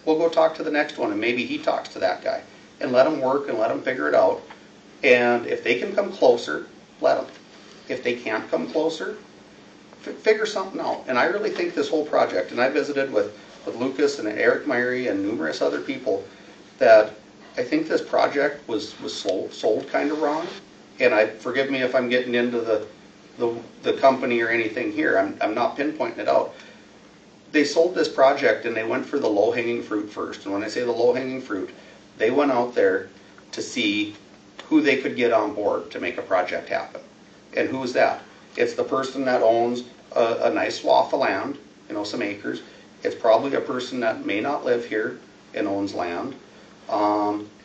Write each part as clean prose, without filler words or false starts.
we'll go talk to the next one, and maybe he talks to that guy, and let them work and let them figure it out. And if they can come closer, let them. If they can't come closer, figure something out. And I really think this whole project, and I visited with Lucas and Eric Myrie and numerous other people, that I think this project was sold kind of wrong. And forgive me if I'm getting into the company or anything here. I'm not pinpointing it out. They sold this project and they went for the low-hanging fruit first. And when I say the low-hanging fruit, they went out there to see who they could get on board to make a project happen. And who is that? It's the person that owns a nice swath of land, some acres. It's probably a person that may not live here and owns land.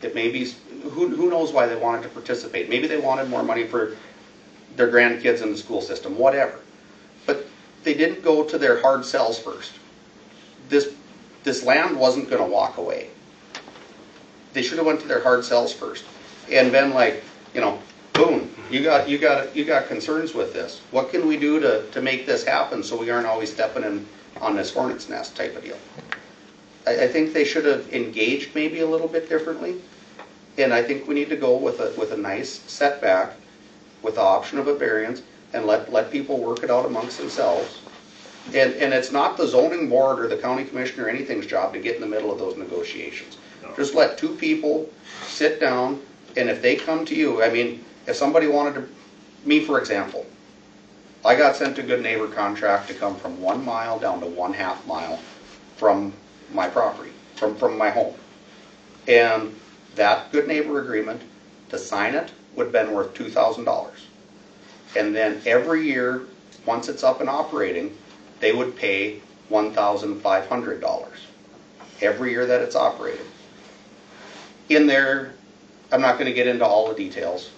It may be, who knows why they wanted to participate. Maybe they wanted more money for their grandkids in the school system, whatever. But they didn't go to their hard sells first. This land wasn't going to walk away. They should have went to their hard sells first and been like, boom, you got concerns with this. What can we do to make this happen so we aren't always stepping in on this hornet's nest type of deal? I think they should have engaged maybe a little bit differently, and I think we need to go with a nice setback with the option of a variance and let people work it out amongst themselves. And it's not the zoning board or the county commissioner or anything's job to get in the middle of those negotiations. No. Just let two people sit down, and if they come to you, if somebody wanted to, me for example, I got sent a good neighbor contract to come from 1 mile down to 1/2 mile from my property, from my home. And that good neighbor agreement, to sign it, would have been worth $2,000. And then every year, once it's up and operating, they would pay $1,500 every year that it's operating. In there, I'm not going to get into all the details,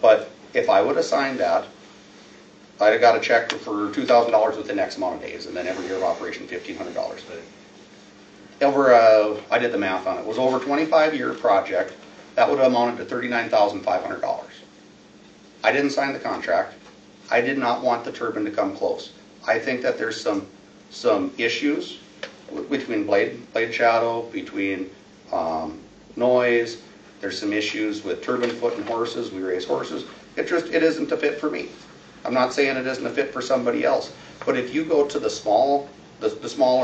but if I would have signed that, I'd have got a check for $2,000 within X amount of days, and then every year of operation, $1,500. I did the math on it. It was over a 25-year project. That would have amounted to $39,500. I didn't sign the contract. I did not want the turbine to come close. I think that there's some issues between blade shadow, between noise. There's some issues with turbine foot and horses. We raise horses. It isn't a fit for me. I'm not saying it isn't a fit for somebody else. But if you go to the smaller,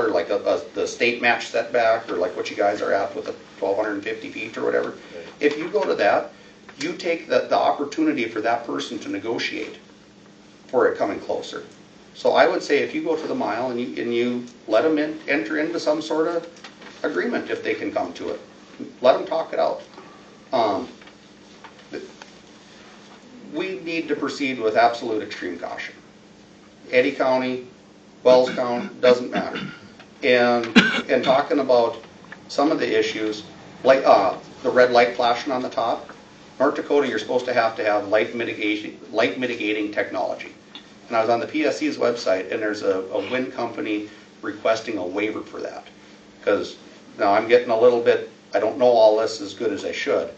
like the state match setback, or like what you guys are at with the 1,250 feet or whatever, if you go to that, you take the opportunity for that person to negotiate for it coming closer. So I would say if you go to the mile and you let them enter into some sort of agreement if they can come to it, let them talk it out. We need to proceed with absolute extreme caution. Eddy County, Wells County, doesn't matter. And talking about some of the issues, like the red light flashing on the top, North Dakota, you're supposed to have light mitigating technology. And I was on the PSC's website, and there's a wind company requesting a waiver for that. Because now I'm getting a little bit, I don't know all this as good as I should,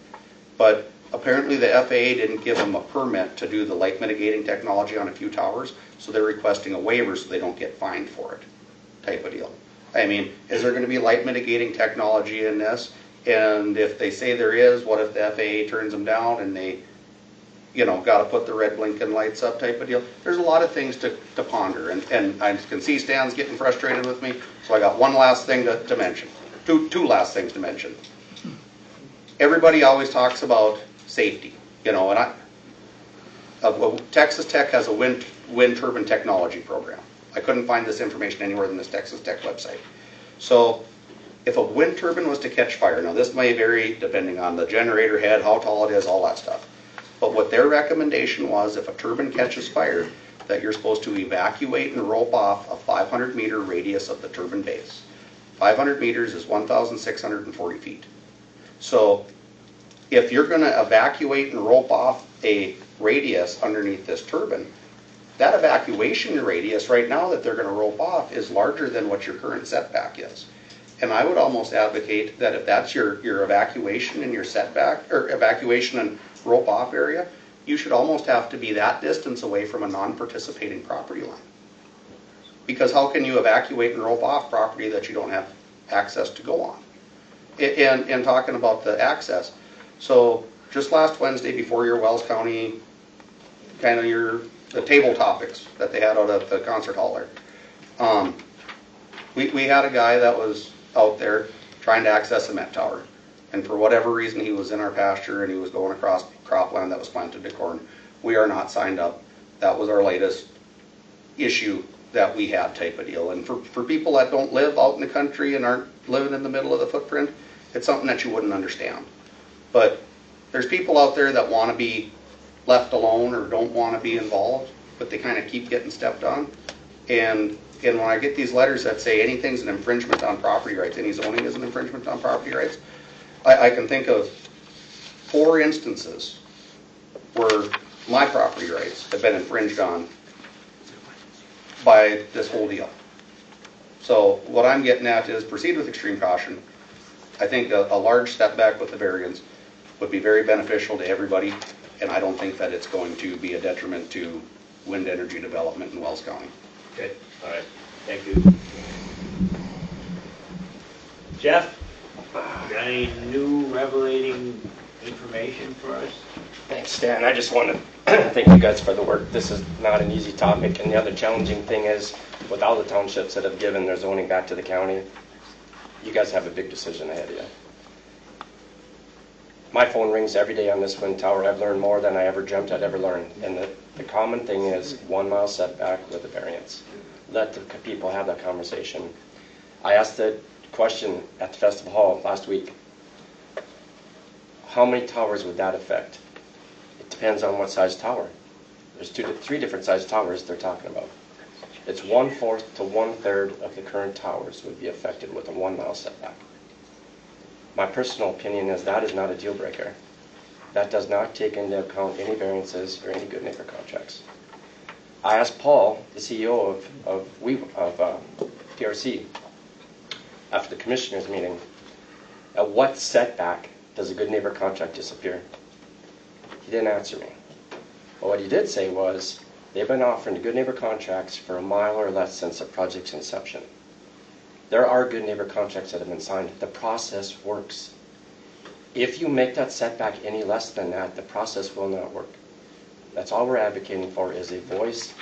but apparently the FAA didn't give them a permit to do the light mitigating technology on a few towers, so they're requesting a waiver so they don't get fined for it, type of deal. Is there going to be light mitigating technology in this? And if they say there is, what if the FAA turns them down and they, got to put the red blinking lights up, type of deal? There's a lot of things to ponder, and I can see Stan's getting frustrated with me, so I got one last thing to mention. Two last things to mention. Everybody always talks about safety, and Texas Tech has a wind turbine technology program. I couldn't find this information anywhere than this Texas Tech website. So if a wind turbine was to catch fire, now this may vary depending on the generator head, how tall it is, all that stuff. But what their recommendation was, if a turbine catches fire, that you're supposed to evacuate and rope off a 500-meter radius of the turbine base. 500 meters is 1,640 feet. So if you're going to evacuate and rope off a radius underneath this turbine, that evacuation radius right now that they're going to rope off is larger than what your current setback is. And I would almost advocate that if that's your evacuation and your setback, or evacuation and rope off area, you should almost have to be that distance away from a non-participating property line. Because how can you evacuate and rope off property that you don't have access to go on? And talking about the access. So just last Wednesday before your Wells County, kind of the table topics that they had out at the concert hall there. We had a guy that was out there trying to access a Met Tower. And for whatever reason, he was in our pasture and he was going across cropland that was planted to corn. We are not signed up. That was our latest issue that we had, type of deal. And for people that don't live out in the country and aren't living in the middle of the footprint, it's something that you wouldn't understand. But there's people out there that want to be left alone or don't want to be involved, but they kind of keep getting stepped on. And when I get these letters that say anything's an infringement on property rights, any zoning is an infringement on property rights, I can think of 4 instances where my property rights have been infringed on by this whole deal. So what I'm getting at is proceed with extreme caution. I think a large step back with the variance would be very beneficial to everybody, and I don't think that it's going to be a detriment to wind energy development in Wells County. Okay, all right, thank you. Jeff, got any new revelating information for us? Thanks, Stan. I just want to thank you guys for the work. This is not an easy topic, and the other challenging thing is, with all the townships that have given their zoning back to the county, you guys have a big decision ahead of you. My phone rings every day on this wind tower. I've learned more than I ever dreamt I'd ever learn. And the common thing is 1 mile setback with a variance. Let the people have that conversation. I asked the question at the festival hall last week. How many towers would that affect? It depends on what size tower. There's 2 to 3 different size towers they're talking about. It's 1/4 to 1/3 of the current towers would be affected with a 1 mile setback. My personal opinion is that is not a deal breaker. That does not take into account any variances or any good neighbor contracts. I asked Paul, the CEO of PRC, after the commissioners meeting, at what setback does a good neighbor contract disappear? He didn't answer me. But what he did say was, they've been offering good neighbor contracts for a mile or less since the project's inception. There are good neighbor contracts that have been signed. The process works. If you make that setback any less than that, the process will not work. That's all we're advocating for, is a voice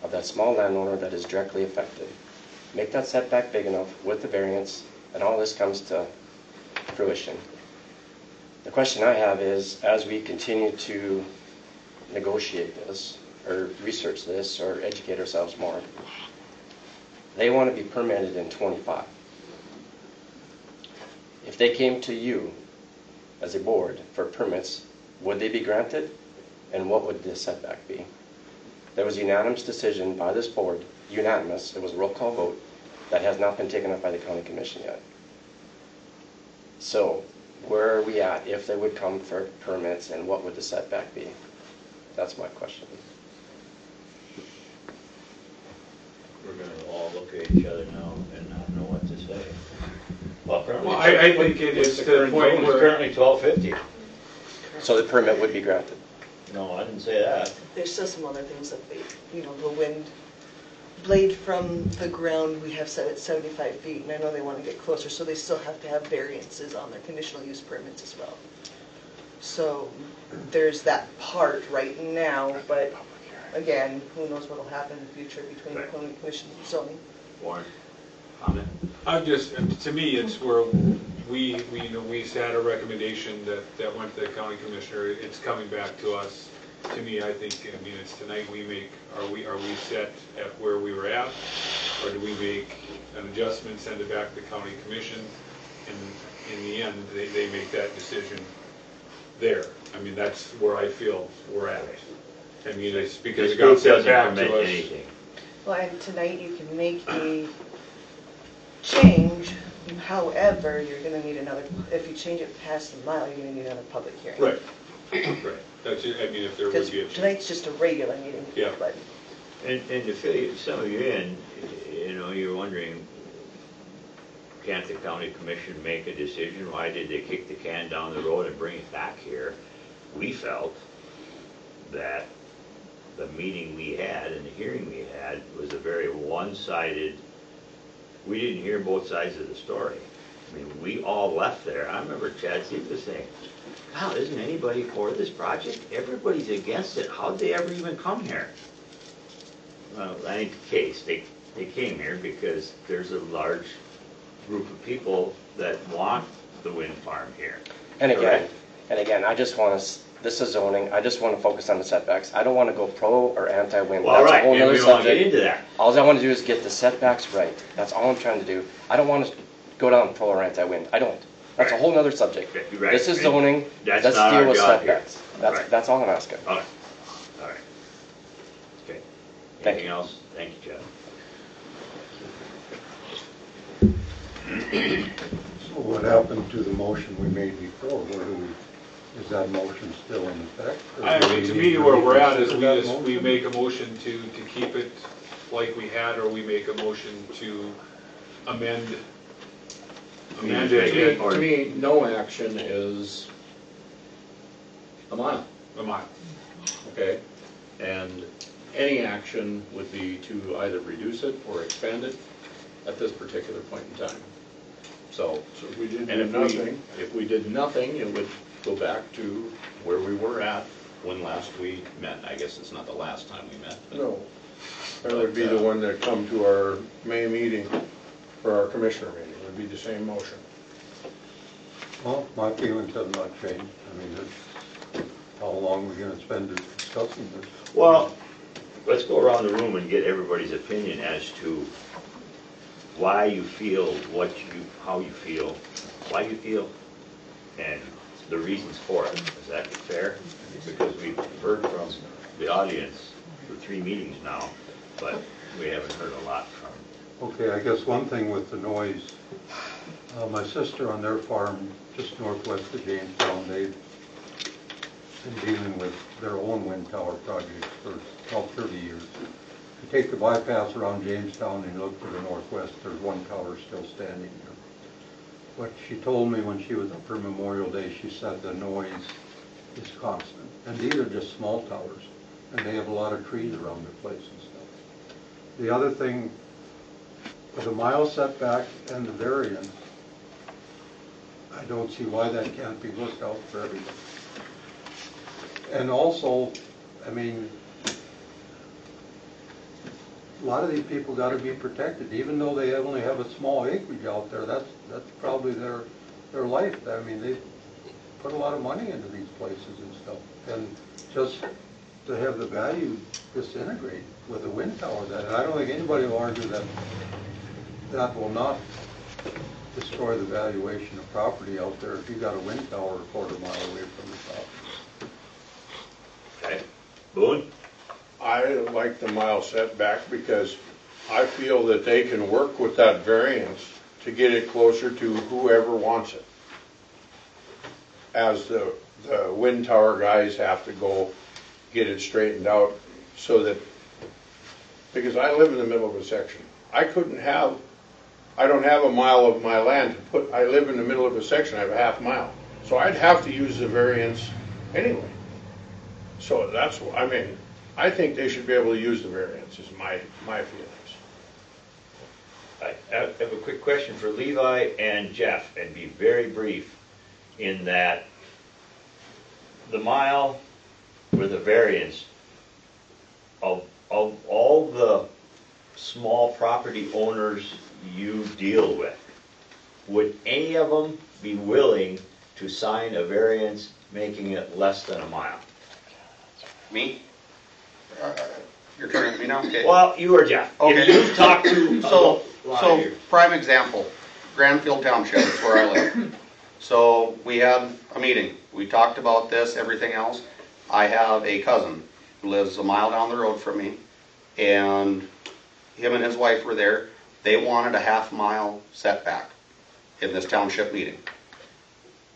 of that small landowner that is directly affected. Make that setback big enough with the variance, and all this comes to fruition. The question I have is, as we continue to negotiate this, or research this, or educate ourselves more, they want to be permitted in 25. If they came to you as a board for permits, would they be granted? And what would the setback be? There was a unanimous decision by this board, unanimous, it was a roll call vote, that has not been taken up by the county commission yet. So, where are we at if they would come for permits, and what would the setback be? That's my question. We're going to all look at each other now and not know what to say. Well, currently, I think it is to the point where currently 1250. So the permit would be granted. No, I didn't say that. There's still some other things that they, the wind blade from the ground we have set at 75 feet, and I know they want to get closer, so they still have to have variances on their conditional use permits as well. So there's that part right now, but again, who knows what will happen in the future between the county commission and zoning. Warren, comment? to me, it's where we had a recommendation that went to the county commissioner. It's coming back to us. To me, I think, it's tonight we make, are we set at where we were at, or do we make an adjustment, send it back to the county commission, and in the end, they make that decision there. That's where I feel we're at. It's because it got sent back to us. Anything. Well, and tonight you can make a change, however, you're going to need another, if you change it past the mile, you're going to need another public hearing. Right. Right. That's it. If there would be a change. Tonight's just a regular meeting. Yeah. But And to fill some of you in, you're wondering, can't the county commission make a decision? Why did they kick the can down the road and bring it back here? We felt that the meeting we had and the hearing we had was a very one-sided, we didn't hear both sides of the story. I mean, we all left there. I remember Chad Stevens saying, wow, isn't anybody for this project? Everybody's against it. How'd they ever even come here? Well, that ain't the case. They came here because there's a large group of people that want the wind farm here. And again, Correct? I just want to, this is zoning, I just want to focus on the setbacks. I don't want to go pro or anti-wind. Well, That's right, a whole and nother we don't want to get subject. into that. All I want to do is get the setbacks right. That's all I'm trying to do. I don't want to go down pro or anti-wind. I don't. That's a Right. whole nother subject. Okay, right. This is And zoning. that's Let's not deal our with job here. setbacks. Right. That's all I'm asking. All right, all right. Okay. Thank Anything you. else? Thank you, Chad. So what happened to the motion we made before? Where do we, is that motion still in effect? Or I do mean, we to need me, where we're at is reconsider that we motion? make a motion to keep it like we had, or we make a motion to amend it. To me, no action is a mile, okay? And any action would be to either reduce it or expand it at this particular point in time. So, So if we did and do if nothing, we did nothing, it would go back to where we were at when last we met. I guess it's not the last time we met. but- no. That would be the one that come to our May meeting, for our commissioner meeting, it would be the same motion. Well, my feelings have not changed. I mean, how long are we gonna spend discussing this? Well, let's go around the room and get everybody's opinion as to why you feel how you feel, why you feel, and the reasons for it. Is that fair? Because we've heard from the audience for 3 meetings now, but we haven't heard a lot from. Okay, I guess one thing with the noise, my sister on their farm, just northwest of Jamestown, they've been dealing with their own wind tower projects for about 30 years. You take the bypass around Jamestown and you look to the northwest, there's one tower still standing there. But she told me when she was up for Memorial Day, she said the noise is constant. And these are just small towers, and they have a lot of trees around their place and stuff. The other thing, for the mile setback and the variance, I don't see why that can't be looked out for everybody. And also, I mean, a lot of these people gotta be protected, even though they only have a small acreage out there, that's probably their life. I mean, they put a lot of money into these places and stuff. And just to have the value disintegrate with a wind tower, and I don't think anybody will argue that that will not destroy the valuation of property out there if you got a wind tower a quarter mile away from the top. Okay. Boone? I like the mile setback because I feel that they can work with that variance to get it closer to whoever wants it. As the wind tower guys have to go get it straightened out so that, because I live in the middle of a section. I don't have a mile of my land to put, I live in the middle of a section, I have a half mile. So I'd have to use the variance anyway. So that's, I mean, I think they should be able to use the variance, is my feelings. I have a quick question for Levi and Jeff, and be very brief in that the mile with a variance of all the small property owners you deal with, would any of them be willing to sign a variance making it less than a mile? Me? You're turning to me now? Okay. Well, you or Jeff. Okay. If you've talked to So, a lot of your- prime example, Granfield Township, that's where I live. So we had a meeting, we talked about this, everything else. I have a cousin who lives a mile down the road from me, and him and his wife were there. They wanted a half-mile setback in this township meeting.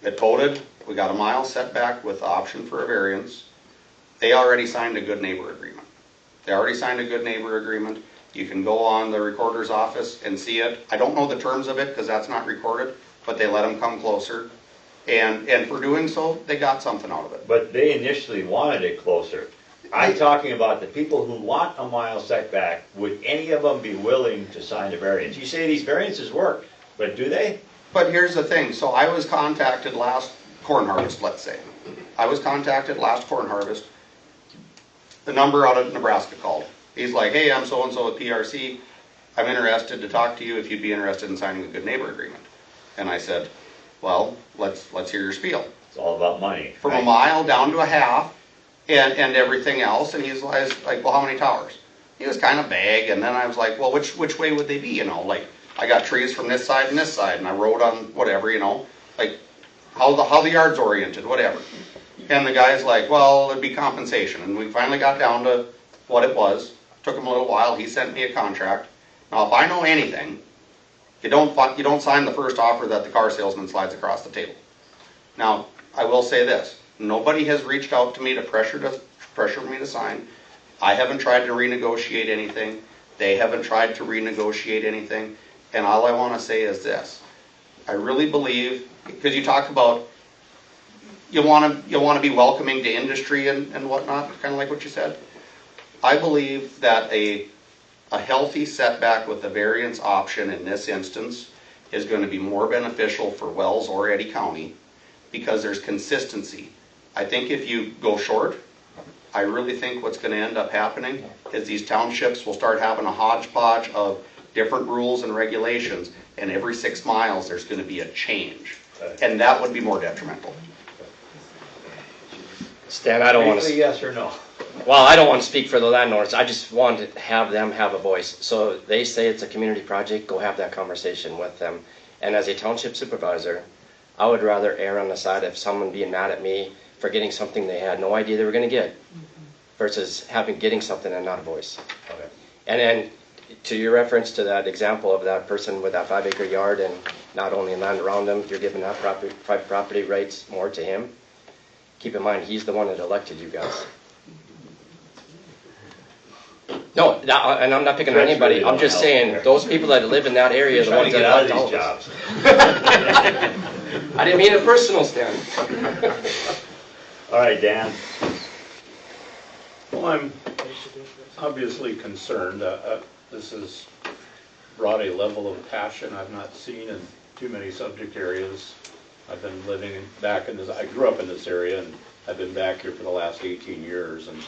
It voted, we got a mile setback with the option for a variance. They already signed a good neighbor agreement. They already signed a good neighbor agreement. You can go on the recorder's office and see it. I don't know the terms of it because that's not recorded, but they let them come closer. And for doing so, they got something out of it. But they initially wanted it closer. I'm talking about the people who want a mile setback. Would any of them be willing to sign a variance? You say these variances work, but do they? But here's the thing, so I was contacted last corn harvest, let's say. I was contacted last corn harvest. The number out of Nebraska called. He's like, hey, I'm so-and-so with PRC. I'm interested to talk to you if you'd be interested in signing a good neighbor agreement. And I said, well, let's hear your spiel. It's all about money. From right? a mile down to a half and everything else. And he's like, well, how many towers? He was kind of vague. And then I was like, well, which way would they be? You know, like I got trees from this side and this side, and I wrote on whatever, you know, like how the yard's oriented, whatever. And the guy's like, well, it'd be compensation. And we finally got down to what it was. Took him a little while. He sent me a contract. Now, if I know anything, you don't sign the first offer that the car salesman slides across the table. Now, I will say this. Nobody has reached out to me to pressure me to sign. I haven't tried to renegotiate anything. They haven't tried to renegotiate anything. And all I want to say is this. I really believe, because you talked about you want to be welcoming to industry and whatnot, kind of like what you said. I believe that a healthy setback with a variance option in this instance is going to be more beneficial for Wells or Eddy County because there's consistency. I think if you go short, I really think what's going to end up happening is these townships will start having a hodgepodge of different rules and regulations, and every 6 miles there's going to be a change. And that would be more detrimental. Stan, I don't want Briefly, to. yes or no? Well, I don't want to speak for the landowners. I just want to have them have a voice. So they say it's a community project. Go have that conversation with them. And as a township supervisor, I would rather err on the side of someone being mad at me for getting something they had no idea they were going to get, versus getting something and not a voice. Okay. And then, to your reference to that example of that person with that 5-acre yard and not only land around them, you're giving that private property rights more to him. Keep in mind, he's the one that elected you guys. No, and I'm not picking on anybody. I'm just saying, those people that live in that area are the Trying ones to that get out of elect these all of jobs. us. I didn't mean it personal, Stan. All right, Dan. Well, I'm obviously concerned. This has brought a level of passion I've not seen in too many subject areas. I've been living back in this, I grew up in this area, and I've been back here for the last 18 years, and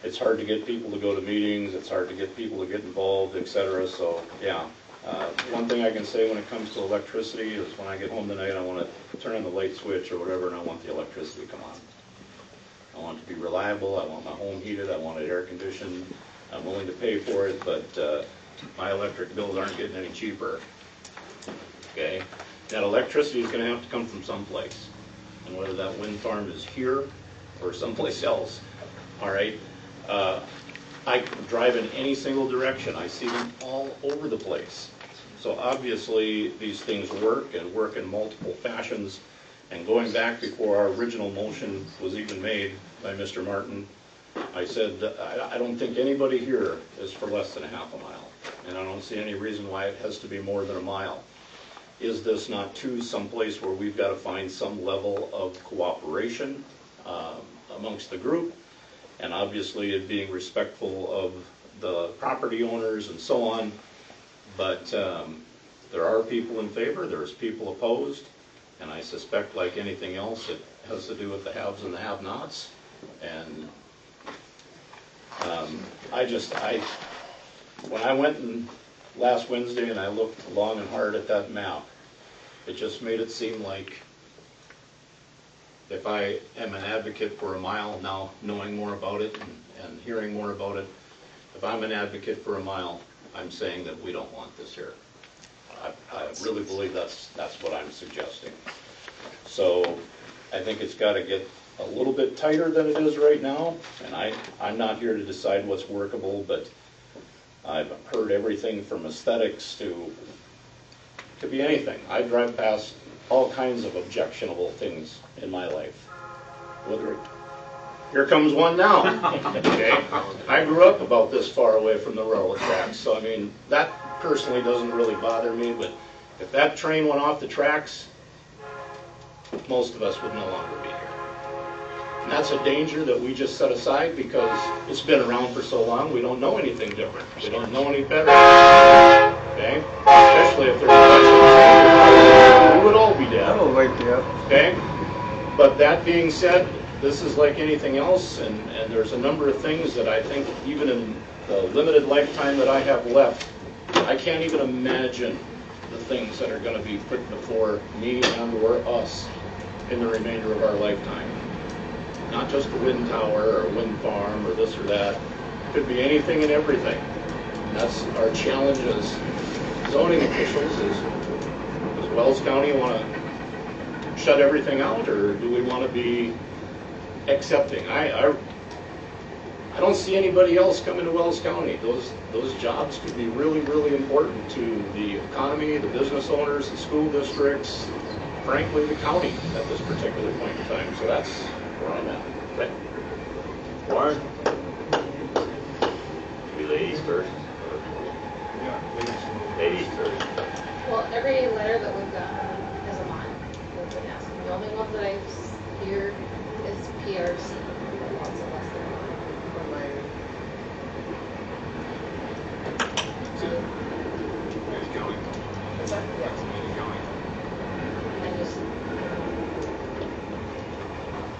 it's hard to get people to go to meetings, it's hard to get people to get involved, etc. So, yeah. One thing I can say when it comes to electricity is when I get home tonight, I want to turn on the light switch or whatever, and I want the electricity to come on. I want it to be reliable, I want my home heated, I want it air conditioned. I'm willing to pay for it, but my electric bills aren't getting any cheaper. Okay? That electricity is going to have to come from someplace. And whether that wind farm is here or someplace else, all right? I drive in any single direction. I see them all over the place. So obviously, these things work and work in multiple fashions. And going back before our original motion was even made by Mr. Martin, I said, I don't think anybody here is for less than a half a mile. And I don't see any reason why it has to be more than a mile. Is this not too someplace where we've got to find some level of cooperation amongst the group? And obviously it being respectful of the property owners and so on. But there are people in favor, there's people opposed. And I suspect, like anything else, it has to do with the haves and the have-nots. And when I went last Wednesday and I looked long and hard at that map, it just made it seem like if I am an advocate for a mile now, knowing more about it and hearing more about it, if I'm an advocate for a mile, I'm saying that we don't want this here. I really believe that's what I'm suggesting. So I think it's got to get a little bit tighter than it is right now, and I'm not here to decide what's workable, but I've heard everything from aesthetics to be anything. I drive past all kinds of objectionable things in my life. Here comes one now. Okay, I grew up about this far away from the railroad tracks, so I mean that personally doesn't really bother me. But if that train went off the tracks, most of us would no longer be here. And that's a danger that we just set aside because it's been around for so long. We don't know anything different. We don't know any better. Okay, especially if there's questions But that being said, this is like anything else, and there's a number of things that I think, even in the limited lifetime that I have left, I can't even imagine the things that are going to be put before me and or us in the remainder of our lifetime. Not just a wind tower or a wind farm or this or that. Could be anything and everything. And that's our challenge as zoning officials is, does Wells County want to shut everything out, or do we want to be accepting? I don't see anybody else coming to Wells County. Those jobs could be really, really important to the economy, the business owners, the school districts, frankly, the county at this particular point in time. So that's where I'm at. Okay. Warren? We ladies first? Ladies first. Well, every letter that we've gotten is a mile. We've been asking. The only one that I hear is PRC. That wants a less than a mile for my. It's county. Is that, yeah. It's county. And just,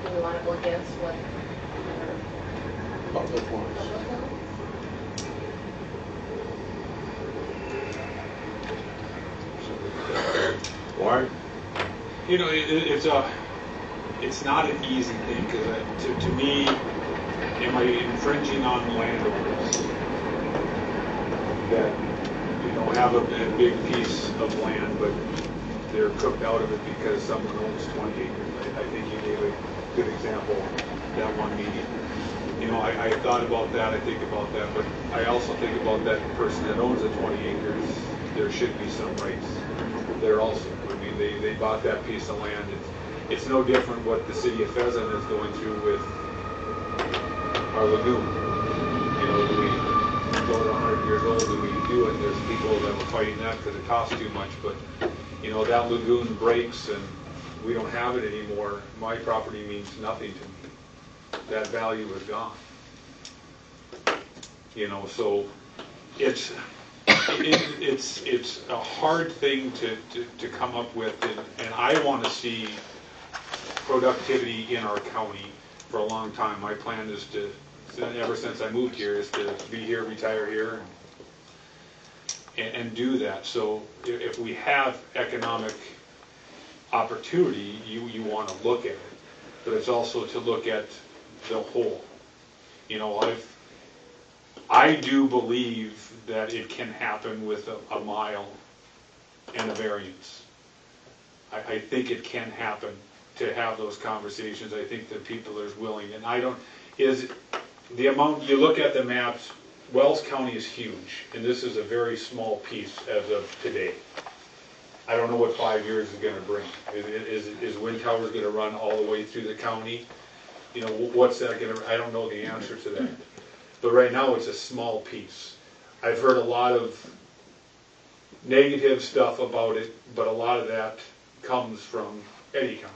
do we want to go against what? Public ones. Public law? Warren? You know, it's not an easy thing, because to me, am I infringing on landowners that, you know, have a big piece of land, but they're cooked out of it because someone owns 20 acres? I think you gave a good example that one meeting. You know, I thought about that, I think about that, but I also think about that person that owns the 20 acres, there should be some rights there also. I mean, they bought that piece of land. It's no different what the city of Pheasant is going through with our lagoon. You know, do we go to 100 years old, do we do it? There's people that are fighting that because it costs too much, but, you know, that lagoon breaks and we don't have it anymore. My property means nothing to me. That value is gone. You know, so it's a hard thing to come up with, and I want to see productivity in our county for a long time. My plan is to, ever since I moved here, is to be here, retire here, and do that. So if we have economic opportunity, you want to look at it, but it's also to look at the whole. You know, I do believe that it can happen with a mile and a variance. I think it can happen to have those conversations. I think that people are willing, and is the amount, you look at the maps, Wells County is huge, and this is a very small piece as of today. I don't know what 5 years is going to bring. Is wind towers going to run all the way through the county? You know, what's that going to, I don't know the answer to that. But right now it's a small piece. I've heard a lot of negative stuff about it, but a lot of that comes from Eddy County.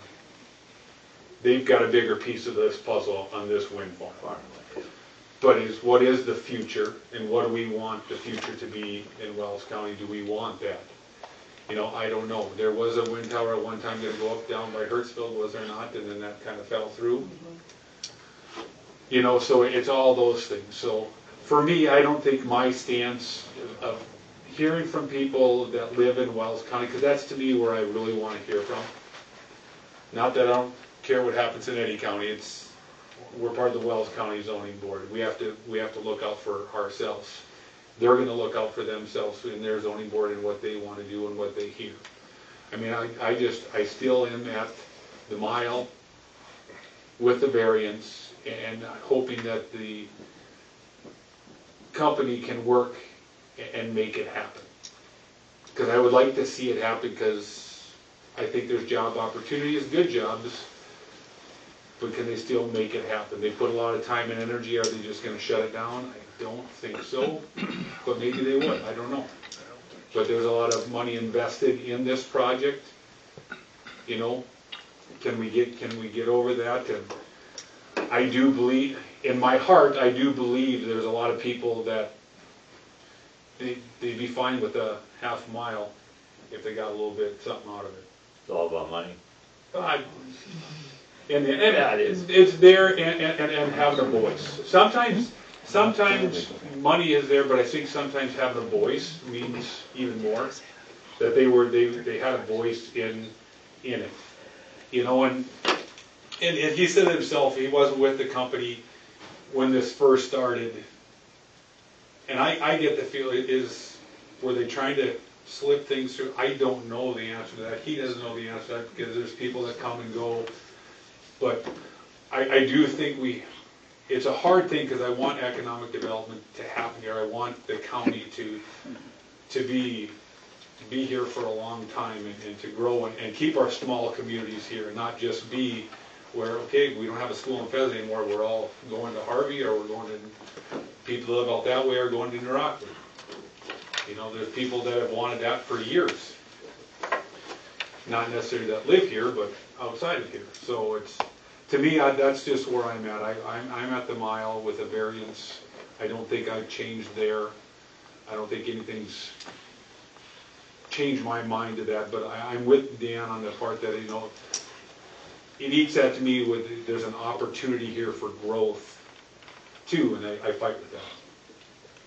They've got a bigger piece of this puzzle on this wind farm. But what is the future, and what do we want the future to be in Wells County? Do we want that? You know, I don't know. There was a wind tower at one time going to go up down by Hertzville, was there not? And then that kind of fell through. You know, so it's all those things. So for me, I don't think my stance of hearing from people that live in Wells County, because that's to me where I really want to hear from. Not that I don't care what happens in Eddy County. We're part of the Wells County Zoning Board. We have to look out for ourselves. They're going to look out for themselves in their zoning board and what they want to do and what they hear. I mean, I still am at the mile with the variance and hoping that the company can work and make it happen. Because I would like to see it happen, because I think there's job opportunities, good jobs, but can they still make it happen? They put a lot of time and energy. Are they just going to shut it down? I don't think so, but maybe they would. I don't know. But there's a lot of money invested in this project. You know, can we get over that? And I do believe, in my heart, I do believe there's a lot of people that they'd be fine with a half mile if they got a little bit something out of it. It's all about money. And Yeah, it is. it's there and having a voice. Sometimes money is there, but I think sometimes having a voice means even more. That they had a voice in it, you know, and he said himself he wasn't with the company when this first started. And I get the feel were they trying to slip things through? I don't know the answer to that. He doesn't know the answer to that because there's people that come and go. But I do think it's a hard thing because I want economic development to happen here. I want the county to be here for a long time and to grow and keep our small communities here and not just be where, okay, we don't have a school in Fez anymore, we're all going to Harvey or we're going to, people that live out that way are going to New Rockford. You know, there's people that have wanted that for years. Not necessarily that live here, but outside of here. So it's, to me, that's just where I'm at. I'm at the mile with a variance. I don't think I've changed there. I don't think anything's changed my mind to that, but I'm with Dan on the part that, you know, it eats at me with, there's an opportunity here for growth too, and I fight with that.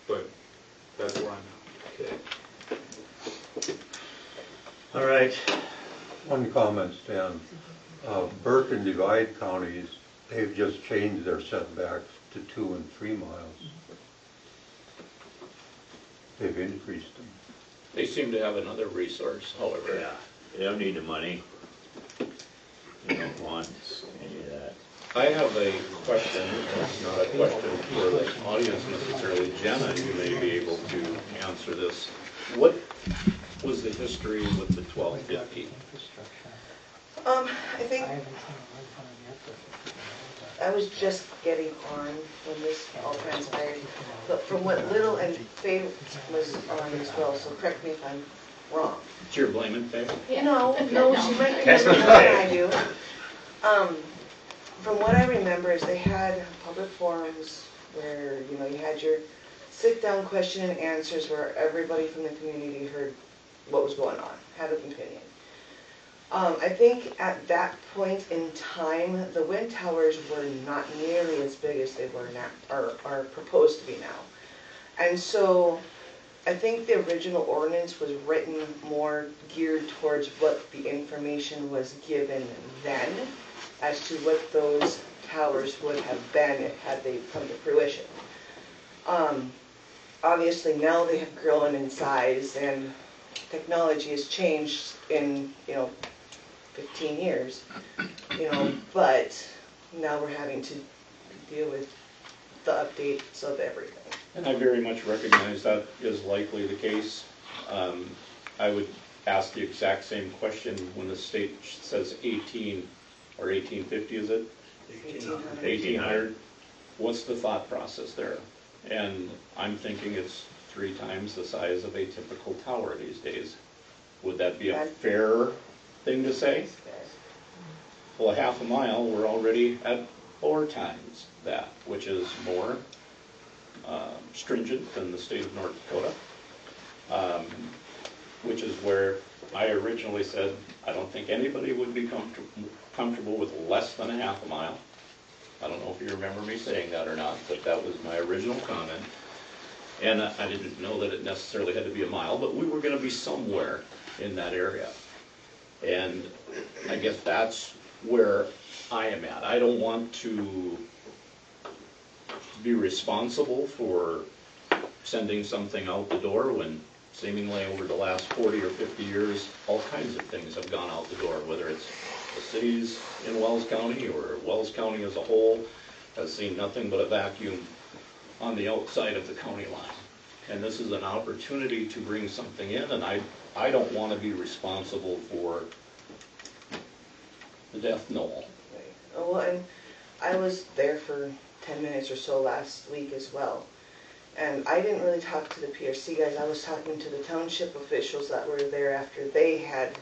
But that's where I'm at. Okay. All right. One comment, Stan. Burke and Divide counties, they've just changed their setbacks to 2 and 3 miles. They've increased them. They seem to have another resource, however. Yeah, they don't need the money. They don't want any of that. I have a question, it's not a question for the audience necessarily. Jenna, you may be able to answer this. What was the history with the 1250? I think I was just getting on when this all transpired, but from what Little and Faye was on as well, so correct me if I'm wrong. It's your blaming, Faye? Yeah. No, she might That's remember what more Faye. than I do. From what I remember is they had public forums where, you know, you had your sit-down question and answers where everybody from the community heard what was going on, had an opinion. I think at that point in time, the wind towers were not nearly as big as they were now, or are proposed to be now. And so I think the original ordinance was written more geared towards what the information was given then as to what those towers would have been had they come to fruition. Obviously now they have grown in size and technology has changed in, 15 years, but now we're having to deal with the updates of everything. And I very much recognize that is likely the case. I would ask the exact same question when the state says 18 or 1850, is it? 1800. 1800. What's the thought process there? And I'm thinking it's 3 times the size of a typical tower these days. Would that be a fair thing to say? Well, a half a mile, we're already at 4 times that, which is more stringent than the state of North Dakota, which is where I originally said I don't think anybody would be comfortable with less than a half a mile. I don't know if you remember me saying that or not, but that was my original comment. And I didn't know that it necessarily had to be a mile, but we were going to be somewhere in that area. And I guess that's where I am at. I don't want to be responsible for sending something out the door when seemingly over the last 40 or 50 years, all kinds of things have gone out the door, whether it's the cities in Wells County or Wells County as a whole has seen nothing but a vacuum on the outside of the county line. And this is an opportunity to bring something in, and I don't want to be responsible for the death knell. Right. Well, and I was there for 10 minutes or so last week as well. And I didn't really talk to the PRC guys. I was talking to the township officials that were there after they had,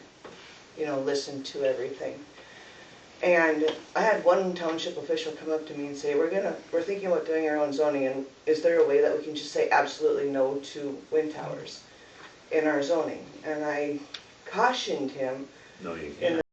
listened to everything. And I had one township official come up to me and say, we're thinking about doing our own zoning, and is there a way that we can just say absolutely no to wind towers in our zoning? And I cautioned him No, you can't.